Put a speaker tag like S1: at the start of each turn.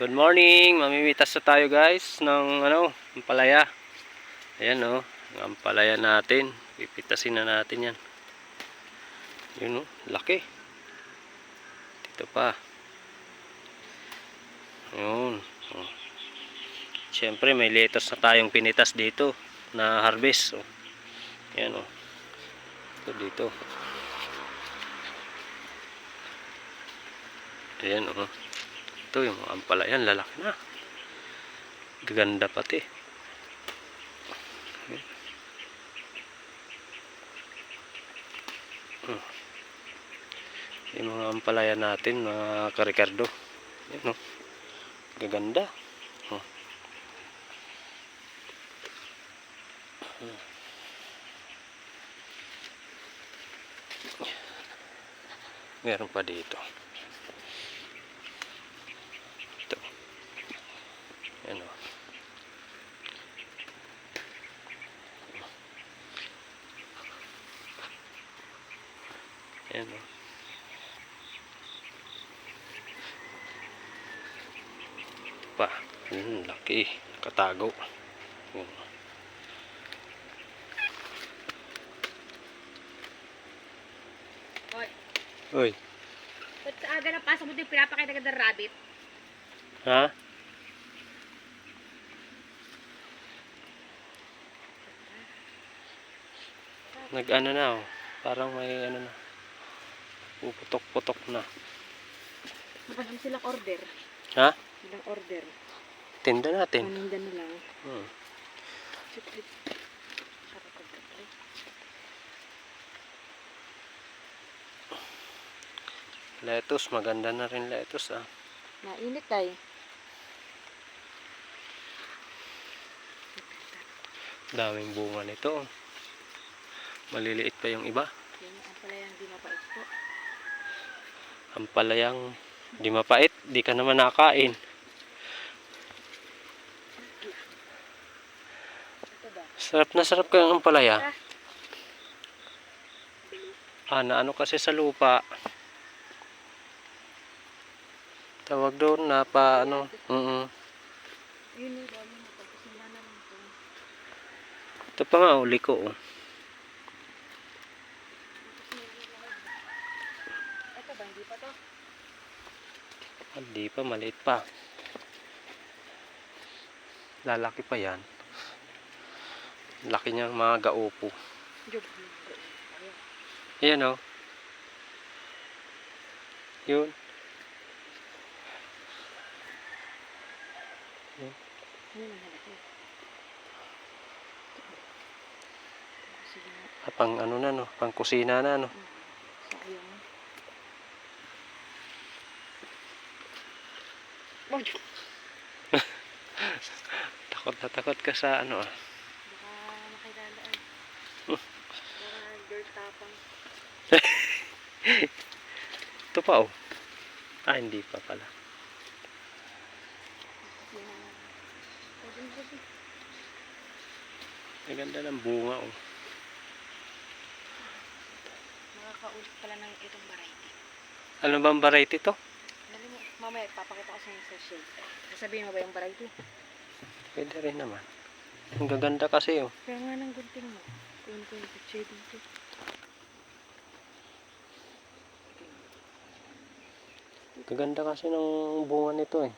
S1: Good morning, mamimitas na tayo guys ng ampalaya. Ayan oh, ang ampalaya natin. Pipitasin na natin yan. Yun oh, laki. Dito pa. Yun. Oh. Siyempre may lettuce na tayong pinitas dito na harvest. Oh. Ayan oh. Ito dito. Ayan oh. Ito yung ampalayan, lalaki na. Gaganda pati. Yung mga ampalaya natin, mga karikardo. Yan o. Gaganda. Meron pa dito. Ito. Yan o. Yan o. Pa, laki, katago. Yun. Oy.
S2: Ba't sa aga na pasok mo din pinapakita ka ng rabbit?
S1: Ha? Nag-ano na oh. Parang may ano na. Puputok-putok na.
S2: Makasama silang order.
S1: Ha?
S2: Silang order.
S1: Tinda natin.
S2: Maninda na lang.
S1: Lettuce, maganda na rin lettuce ah.
S2: Mainit tayo.
S1: Daming bunga nito. Maliliit pa yung iba.
S2: Yan ang ampalayang di mapait po.
S1: Ampalayang di mapait, di ka naman nakain.
S2: Ito ba?
S1: Sarap na sarap kayong ampalaya. Na ano kasi sa lupa. Tawag doon na pa ano.
S2: Yun yung dami mo. Pagkasila na lang ito.
S1: Ito pa nga uli ko oh.
S2: Ito ba? Hindi pa to?
S1: Hindi pa, maliit pa. Lalaki pa yan. Laki niyang mga gaupo. Ayan oh. Yun. Pang ano na no, pang kusina na no. Takot na takot ka sa ano ah.
S2: Baka makilalaan. Baka dirt tapang.
S1: Ito pa oh. Hindi pa pala. Ang ganda ng bunga oh.
S2: Makakaulit pala ng itong variety.
S1: Ano bang variety to?
S2: Dali mo, mamaya papakita ko sa inyo sa shade. Sasabihin mo ba yung variety?
S1: Pwede rin naman. Ang gaganda kasi oh.
S2: Kaya nga ng gunting mo. Kunin ko yung shade dito.
S1: Gaganda kasi ng bunga nito eh.